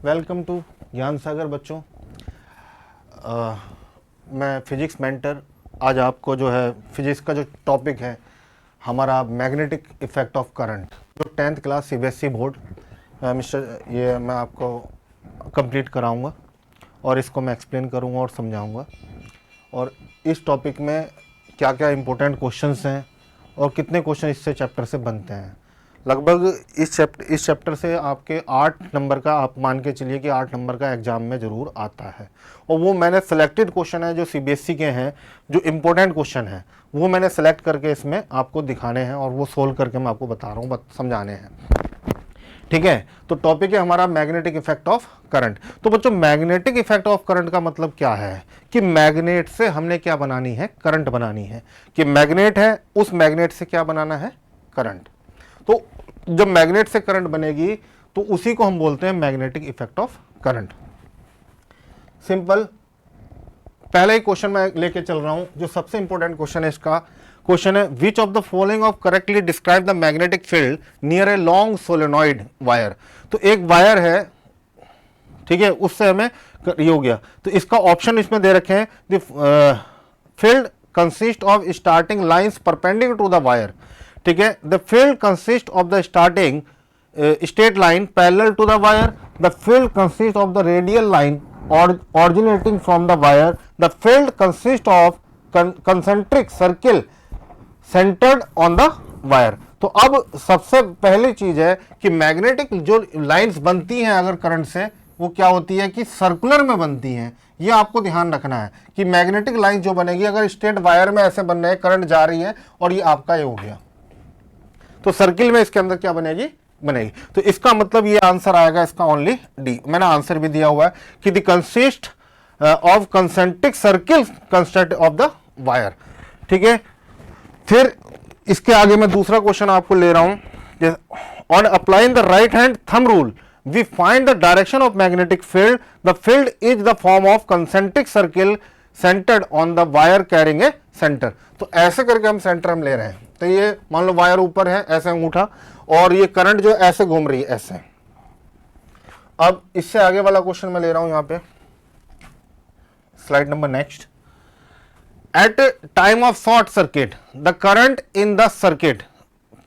Welcome to ज्ञान सागर बच्चों। मैं फिजिक्स मेंटर। आज आपको जो है फिजिक्स का जो टॉपिक है हमारा मैग्नेटिक इफेक्ट ऑफ करंट, जो 10th क्लास सीबीएसई बोर्ड ये मैं आपको कंप्लीट कराऊंगा और इसको मैं एक्सप्लेन करूंगा और समझाऊंगा। और इस टॉपिक में क्या क्या इम्पोर्टेंट क्वेश्चंस हैं और कितने क्वेश्चन इससे चैप्टर से बनते हैं। लगभग इस चैप्टर से आपके 8 नंबर का, आप मान के चलिए कि 8 नंबर का एग्जाम में ज़रूर आता है। और वो मैंने सेलेक्टेड क्वेश्चन है जो सीबीएसई के हैं, जो इम्पोर्टेंट क्वेश्चन है वो मैंने सेलेक्ट करके इसमें आपको दिखाने हैं और वो सोल्व करके मैं आपको बता रहा हूँ, समझाने हैं। ठीक है, तो टॉपिक है हमारा मैग्नेटिक इफेक्ट ऑफ करंट। तो बच्चों, मैग्नेटिक इफेक्ट ऑफ करंट का मतलब क्या है कि मैग्नेट से हमने क्या बनानी है, करंट बनानी है। कि मैग्नेट है, उस मैग्नेट से क्या बनाना है, करंट। तो जब मैग्नेट से करंट बनेगी तो उसी को हम बोलते हैं magnetic effect of current. Simple. पहले ही क्वेश्चन मैं लेके चल रहा हूं, जो सबसे इंपॉर्टेंट क्वेश्चन है। इसका क्वेश्चन है, which of the following of correctly describe the magnetic field near a long solenoid wire. तो एक वायर है, ठीक है, उससे हमें ये हो गया। तो इसका ऑप्शन इसमें दे रखे हैं, the field consist of starting lines perpendicular to the wire. ठीक है, the field consist of the starting straight line parallel to the wire. The field consist of the radial line originating from the wire. The field consists of concentric circle centered on the wire. तो अब सबसे पहली चीज है कि magnetic जो lines बनती हैं अगर करंट से, वो क्या होती है कि सर्कुलर में बनती हैं। ये आपको ध्यान रखना है कि मैग्नेटिक लाइन जो बनेगी, अगर स्ट्रेट वायर में ऐसे बन रहे हैं, करंट जा रही है और ये आपका ये हो गया, तो सर्किल में इसके अंदर क्या बनेगी, बनेगी। तो इसका मतलब ये आंसर आएगा इसका ओनली डी। मैंने आंसर भी दिया हुआ है कि the consist of concentric circle construct of the wire. ठीक है, फिर इसके आगे मैं दूसरा क्वेश्चन आपको ले रहा हूं। On applying the right hand thumb rule we find the direction of magnetic field. The field is the form of concentric circle centred on the wire carrying a centre. तो ऐसे करके हम सेंटर हम ले रहे हैं। तो ये मान लो वायर ऊपर है, ऐसे अंगूठा, और ये करंट जो ऐसे घूम रही है, ऐसे। अब इससे आगे वाला क्वेश्चन मैं ले रहा हूं यहां पे, slide number next. At time of short circuit the current in the circuit,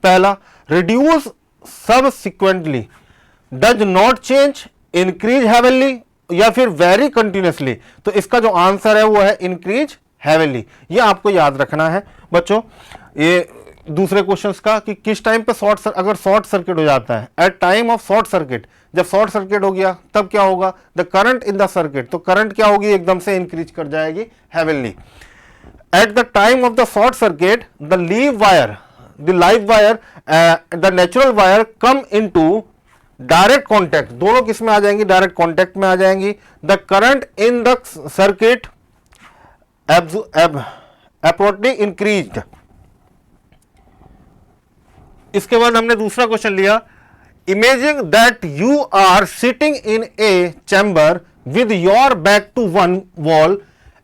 पहला, reduce subsequently, does not change, increase heavenly या फिर वेरी कंटिन्यूसली। तो इसका जो आंसर है वो है इंक्रीज हेवनली। ये आपको याद रखना है बच्चों, ये दूसरे क्वेश्चंस का, कि किस टाइम पे अगर शॉर्ट सर्किट हो जाता है। At time of short circuit, जब शॉर्ट सर्किट हो गया तब क्या होगा, the current in the circuit, तो करंट क्या होगी, एकदम से इंक्रीज कर जाएगी heavenly. At the time of the short circuit the live wire the natural wire come into direct contact, दोनों किस में आ जाएंगी, डायरेक्ट कॉन्टैक्ट में आ जाएंगी। The current in the circuit absolutely increased. इसके बाद हमने दूसरा क्वेश्चन लिया, imagine that you are sitting in a chamber with your back to one wall,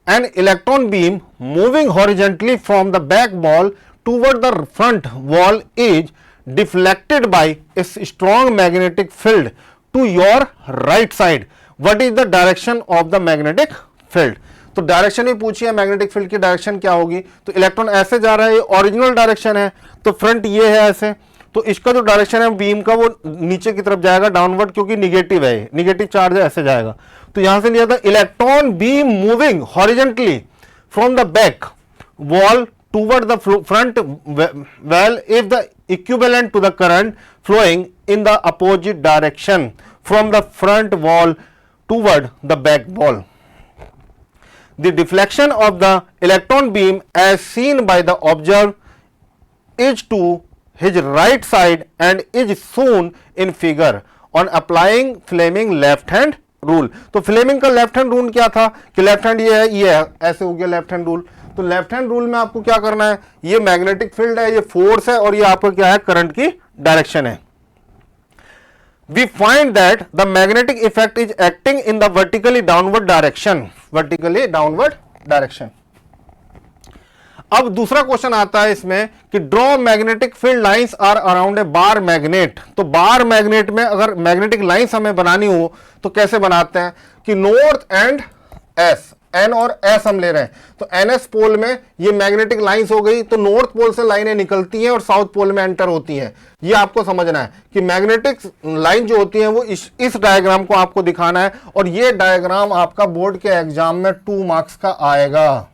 an electron beam moving horizontally from the back wall toward the front wall is deflected by a strong magnetic field to your right side. What is the direction of the magnetic field. तो direction ही पूछी है, magnetic field की direction क्या होगी। तो electron ऐसे जा रहा है, ये ओरिजिनल डायरेक्शन है, तो फ्रंट ये है ऐसे, तो इसका जो डायरेक्शन है बीम का वो नीचे की तरफ जाएगा, डाउनवर्ड, क्योंकि निगेटिव है, निगेटिव चार्ज है, ऐसे जाएगा। तो यहां से लिया था, electron beam moving horizontally from the back wall toward the front well if the equivalent to the current flowing in the opposite direction from the front wall toward the back wall. The deflection of the electron beam as seen by the observer is to his right side and is shown in figure on applying Fleming left hand rule। तो Fleming का left hand rule क्या था कि left hand ये है, ऐसे हो गया लेफ्ट हैंड रूल। तो लेफ्ट हैंड रूल में आपको क्या करना है, ये मैग्नेटिक फील्ड है, ये फोर्स है, और ये आपका क्या है, करंट की डायरेक्शन है। We find that the magnetic effect is acting in the vertically downward direction। अब दूसरा क्वेश्चन आता है इसमें कि draw magnetic field lines are around a bar magnet. तो बार मैग्नेट में अगर मैग्नेटिक लाइंस हमें बनानी हो तो कैसे बनाते हैं कि नॉर्थ एंड एस, एन और एस हम ले रहे हैं, तो एनएस पोल में ये मैग्नेटिक लाइंस हो गई, तो नॉर्थ पोल से लाइनें निकलती हैं और साउथ पोल में एंटर होती हैं। ये आपको समझना है कि मैग्नेटिक लाइन जो होती है वो इस डायग्राम को आपको दिखाना है, और ये डायग्राम आपका बोर्ड के एग्जाम में 2 मार्क्स का आएगा।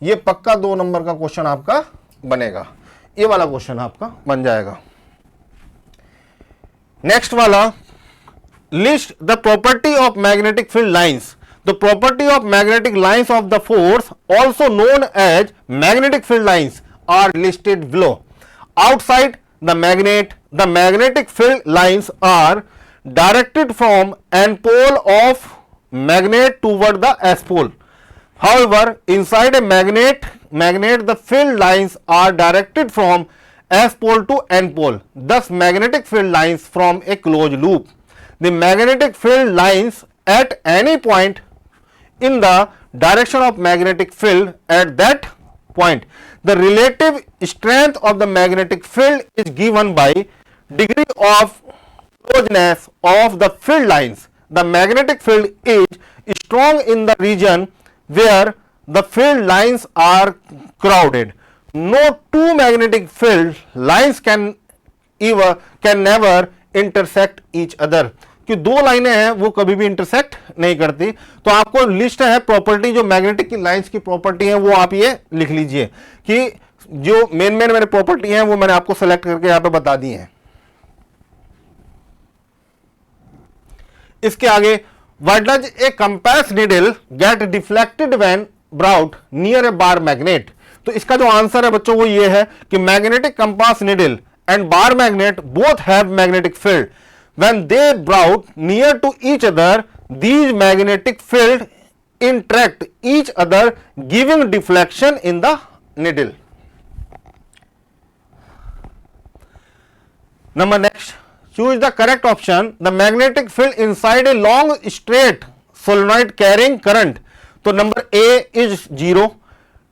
ये पक्का 2 नंबर का क्वेश्चन आपका बनेगा, ये वाला क्वेश्चन आपका बन जाएगा। नेक्स्ट वाला, list the property of magnetic field lines. The property of magnetic lines of the force, also known as magnetic field lines, are listed below. Outside the magnetic field lines are directed from N pole of magnet toward the S pole. However, inside a magnet, the field lines are directed from S pole to N pole. Thus, magnetic field lines form a closed loop. The magnetic field lines at any point in the direction of magnetic field at that point. The relative strength of the magnetic field is given by degree of closeness of the field lines. The magnetic field is strong in the region where the field lines are crowded. No two magnetic field lines can never intersect each other. कि 2 लाइनें हैं वो कभी भी intersect नहीं करती। तो आपको लिस्ट है प्रॉपर्टी, जो मैग्नेटिक की लाइंस की प्रॉपर्टी है वो आप ये लिख लीजिए कि जो मेन मेरे प्रॉपर्टी है वो मैंने आपको सेलेक्ट करके यहां पे बता दी है। इसके आगे, what does a compass needle get deflected when brought near a bar magnet. तो इसका जो आंसर है बच्चों वो ये है कि magnetic compass needle and bar magnet both have magnetic field. When they brought near to each other, these magnetic fields interact each other, giving deflection in the needle. Number next, choose the correct option. The magnetic field inside a long straight solenoid carrying current. So number A is 0,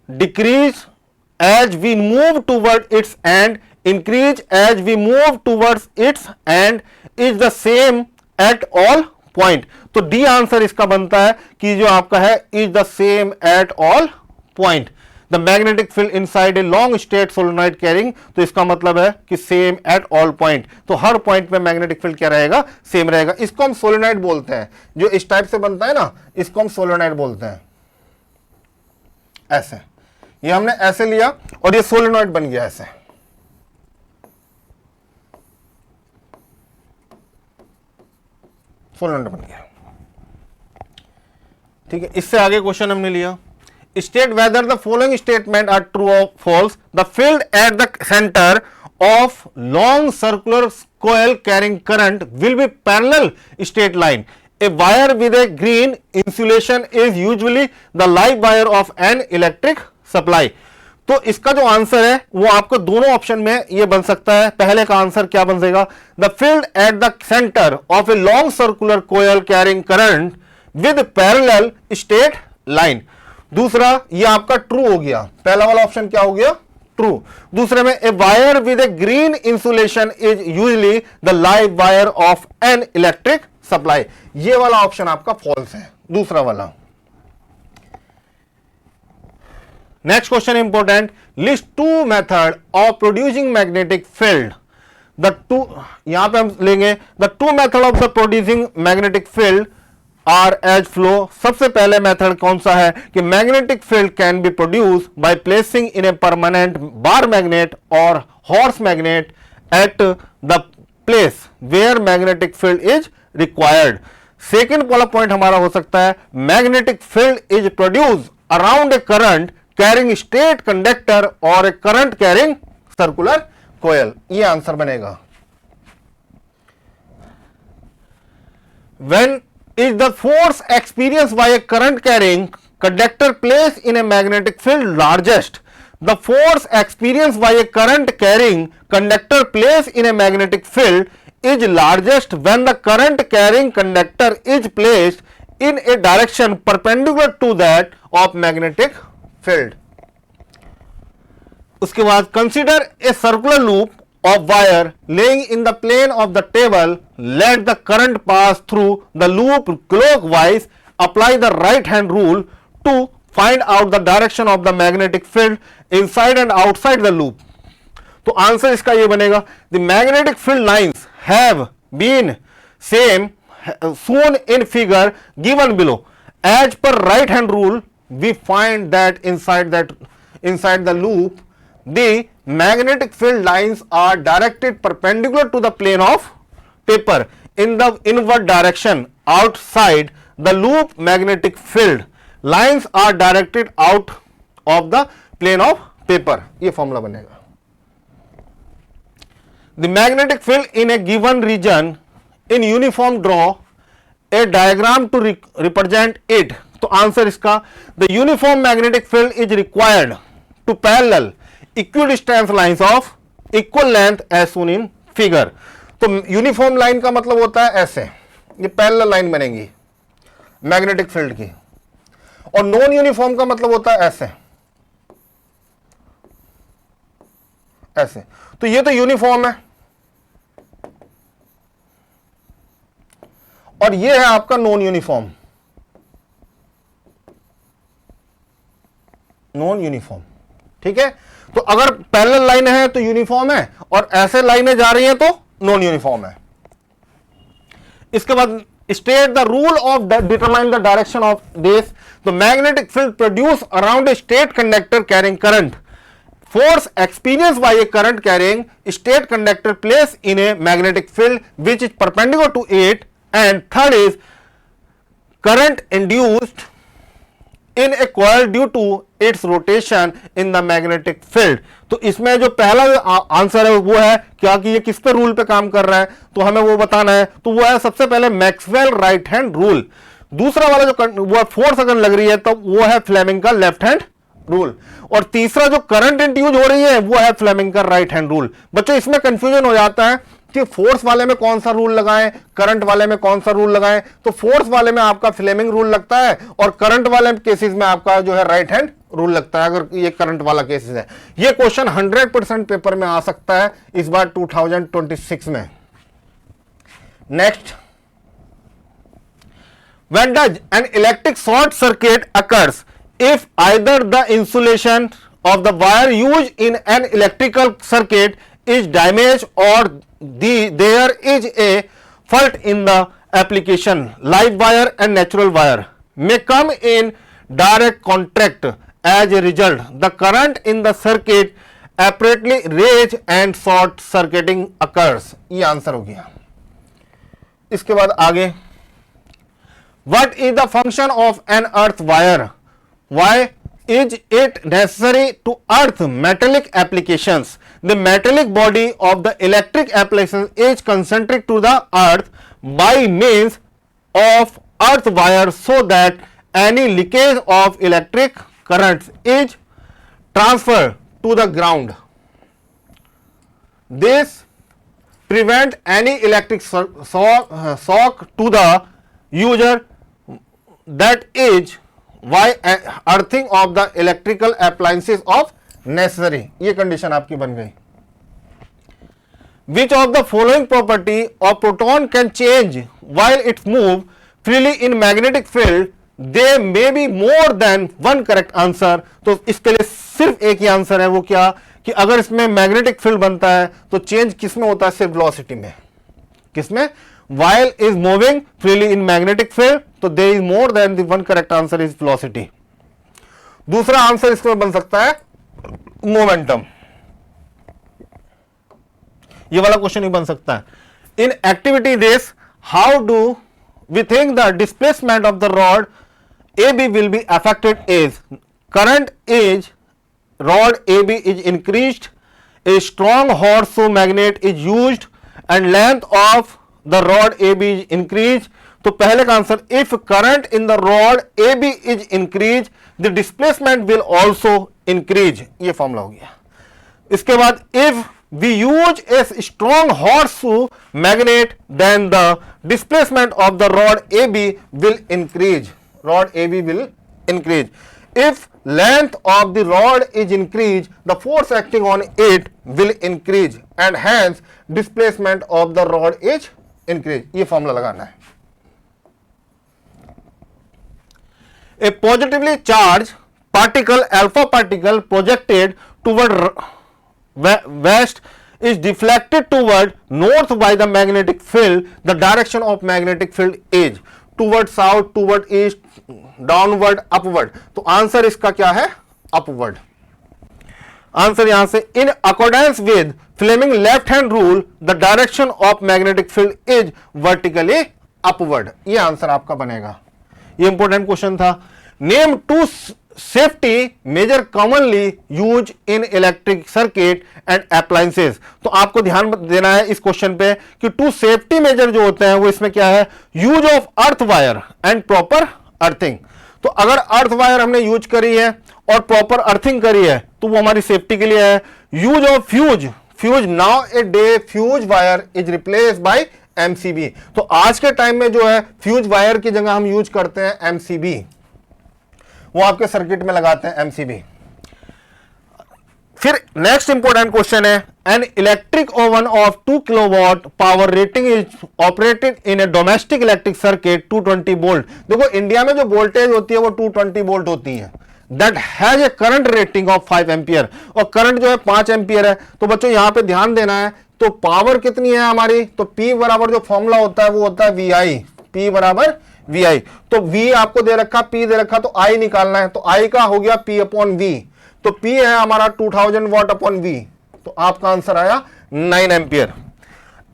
decrease as we move toward its end, increase as we move towards its end, is the same at all point. तो D answer इसका बनता है कि जो आपका है is the same at all point. The magnetic field inside a long straight solenoid carrying, तो इसका मतलब है कि same at all point. तो हर पॉइंट में मैग्नेटिक फील्ड क्या रहेगा, सेम रहेगा। इसको हम सोलेनॉइड बोलते हैं, जो इस टाइप से बनता है ना, इसको हम सोलेनॉइड बोलते हैं। ऐसे ये हमने ऐसे लिया और ये सोलेनॉइड बन गया ऐसे। सोलेनॉइड बन गया, ठीक है। इससे आगे क्वेश्चन हमने लिया, state whether the following statement are true और false. The field at the centre of long circular coil carrying current will be parallel straight line. A wire with a green insulation is usually the live wire of an electric supply. तो इसका जो answer है वो आपको दोनों option में ये बन सकता है। पहले का आंसर क्या बन जाएगा, the field at the centre of a long circular coil carrying current with parallel straight line. दूसरा ये आपका ट्रू हो गया, पहला वाला ऑप्शन क्या हो गया, ट्रू। दूसरे में a wire with a green insulation is usually the live wire of an electric supply, ये वाला ऑप्शन आपका फॉल्स है, दूसरा वाला। Next question important, list 2 method of producing magnetic field. The two, यहां पे हम लेंगे the 2 method of the producing magnetic field are as flow. सबसे पहले मेथड कौन सा है कि magnetic field can be produce by placing in a permanent bar magnet और horse magnet at the place where magnetic field is required. Second वाला point हमारा हो सकता है magnetic field is produce around a current carrying straight conductor और a current carrying circular coil, ये answer बनेगा। When is the force experienced by a current carrying conductor placed in a magnetic field largest? The force experienced by a current carrying conductor placed in a magnetic field is largest when the current carrying conductor is placed in a direction perpendicular to that of magnetic field. उसके बाद consider a circular loop of wire laying in the plane of the table, let the current pass through the loop clockwise, apply the right hand rule to find out the direction of the magnetic field inside and outside the loop. तो answer इसका ये बनेगा, the magnetic field lines have been same shown in figure given below. As per right hand rule, we find that inside the loop the magnetic field lines are directed perpendicular to the plane of paper in the inward direction. Outside the loop, magnetic field lines are directed out of the plane of paper. ये formula बनेगा. The magnetic field in a given region in uniform, draw a diagram to represent it. तो answer इसका, the uniform magnetic field is required to parallel equidistance lines of equal length as shown in figure. तो uniform line का मतलब होता है ऐसे, ये parallel line बनेगी मैग्नेटिक फील्ड की, और नॉन यूनिफॉर्म का मतलब होता है ऐसे ऐसे. तो ये तो यूनिफॉर्म है और ये है आपका नॉन यूनिफॉर्म. नॉन यूनिफॉर्म, ठीक है. तो अगर पैरेलल लाइन है तो यूनिफॉर्म है, और ऐसे लाइनें जा रही हैं तो नॉन यूनिफॉर्म है. इसके बाद state the rule of determine the direction of this. The magnetic field produce around a straight conductor carrying current. Force experience by a current carrying straight conductor place in a magnetic field which is perpendicular to it. And third is current induced in a coil due to its rotation in the magnetic field. तो इसमें जो पहला answer है वो है क्या कि ये किस पे रूल पे काम कर रहा है, तो हमें वो बताना है. तो वो है सबसे पहले मैक्सवेल राइट हैंड रूल. दूसरा वाला जो वो फोर्स अगर लग रही है तो वो है फ्लेमिंग का लेफ्ट हैंड रूल. और तीसरा जो करंट इंड्यूस हो रही है वो है फ्लेमिंग का राइट हैंड रूल. बच्चों इसमें कंफ्यूजन हो जाता है कि फोर्स वाले में कौन सा रूल लगाएं, करंट वाले में कौन सा रूल लगाएं. तो फोर्स वाले में आपका फ्लेमिंग रूल लगता है और करंट वाले केसेस में आपका जो है राइट हैंड रूल लगता है, अगर ये करंट वाला केसेस है. ये क्वेश्चन 100% पेपर में आ सकता है इस बार 2026 में. Next, when does an electric short circuit occurs if either the insulation of the wire used in an electrical circuit is damaged or there is a fault in the application. Live wire and natural wire may come in direct contact. As a result, the current in the circuit apparently raise and short circuiting occurs. ये answer हो गया. इसके बाद आगे, what is the function of an earth wire? Why is it necessary to earth metallic applications? The metallic body of the electric application is concentric to the earth by means of earth wire, so that any leakage of electric currents is transferred to the ground. This prevent any electric shock to the user. That is why earthing of the electrical appliances of necessary. ये condition आपकी बन गई. Which of the following property of proton can change while it move freely in magnetic field? There may be more than one correct answer. तो इसके लिए सिर्फ एक ही answer है, वो क्या कि अगर इसमें मैग्नेटिक फील्ड बनता है तो चेंज किसमें होता है, सिर्फ वेलोसिटी में. किसमें? while is moving freely in magnetic field, तो there is more than the one correct answer is velocity. दूसरा आंसर इसमें बन सकता है मोमेंटम. ये वाला क्वेश्चन ही बन सकता है. In activity this, how do we think the displacement of the rod AB will be affected is current is rod AB is increased, a strong horseshoe magnet is used and length of the rod AB is increased. तो पहले का answer, if current in the rod AB is increased, the displacement will also increase. ये formula हो गया. इसके बाद if we use a strong horseshoe magnet, then the displacement of the rod AB will increase. Rod AB will increase. If length of the rod is increased, the force acting on it will increase and hence displacement of the rod is increased. ये formula लगाना है. A positively charged particle, alpha particle, projected toward west is deflected toward north by the magnetic field. The direction of magnetic field is toward south, toward east, downward, upward. तो answer इसका क्या है? Upward. Answer यहां से in accordance with Fleming left hand rule the direction of magnetic field is vertically upward. ये answer आपका बनेगा. ये इंपॉर्टेंट क्वेश्चन था. Name two safety measure commonly use in electric circuit and appliances. तो आपको ध्यान देना है इस क्वेश्चन पे कि टू सेफ्टी मेजर जो होते हैं वो इसमें क्या है? Use of earth wire and proper earthing. तो अगर अर्थ वायर हमने यूज करी है और प्रॉपर अर्थिंग करी है तो वो हमारी सेफ्टी के लिए है. Use of fuse now a day fuse wire is replace by MCB. तो आज के टाइम में जो है फ्यूज वायर की जगह हम यूज करते हैं एमसीबी. वो आपके सर्किट में लगाते हैं एमसीबी. फिर नेक्स्ट इंपॉर्टेंट क्वेश्चन है an electric oven of 2 kilowatt power rating is operated in A domestic electric circuit 220 volt. देखो इंडिया में जो वोल्टेज होती है वो 220 वोल्ट होती है. That has a current rating of 5 ampere और करंट जो है 5 एम्पियर है. तो बच्चों यहां पे ध्यान देना है. तो पावर कितनी है हमारी? तो P बराबर जो फॉर्मूला होता है वो होता है VI. P बराबर VI. तो V आपको दे रखा, P दे रखा, तो I निकालना है. तो I का हो गया P अपॉन V. तो P है हमारा 2000 वॉट अपॉन V. तो आपका आंसर आया 9 ampere.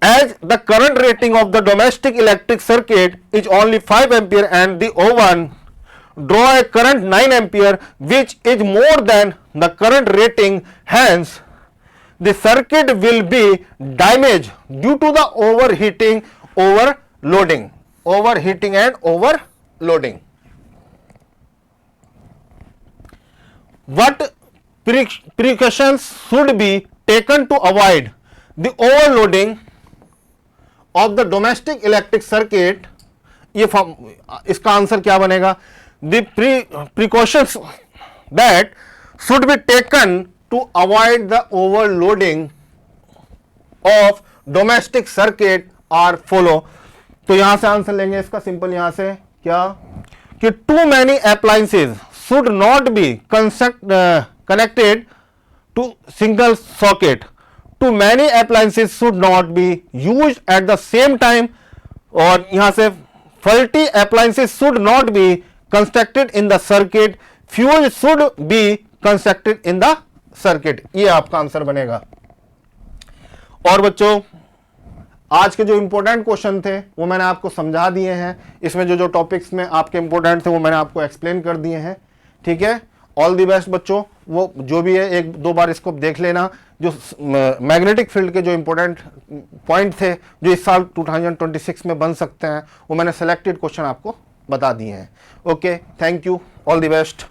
As the current rating of the domestic electric circuit is only 5 ampere and the oven draw a current 9 ampere which is more than the current rating, hence the circuit will be damaged due to the overheating and overloading. What precautions should be taken to avoid the overloading of the domestic electric circuit? ये इसका answer क्या बनेगा? The precautions that should be taken to avoid the overloading of domestic circuit are follow. तो यहां से answer लेंगे इसका simple. यहां से क्या कि too many appliances should not be connected to single socket. Too many appliances should not be used at the same time. और यहां से faulty appliances should not be constructed in the circuit. Fuse should be constructed in the circuit. ये आपका answer बनेगा. और बच्चों आज के जो इंपॉर्टेंट क्वेश्चन थे वो मैंने आपको समझा दिए हैं. इसमें जो टॉपिक्स में आपके इंपॉर्टेंट थे वो मैंने आपको एक्सप्लेन कर दिए हैं. ठीक है. ऑल दी बेस्ट बच्चों. वो जो भी है 1-2 बार इसको देख लेना. जो मैग्नेटिक फील्ड के जो इंपॉर्टेंट पॉइंट थे जो इस साल 2026 में बन सकते हैं वो मैंने सेलेक्टेड क्वेश्चन आपको बता दिए हैं. Okay, thank you, all the best.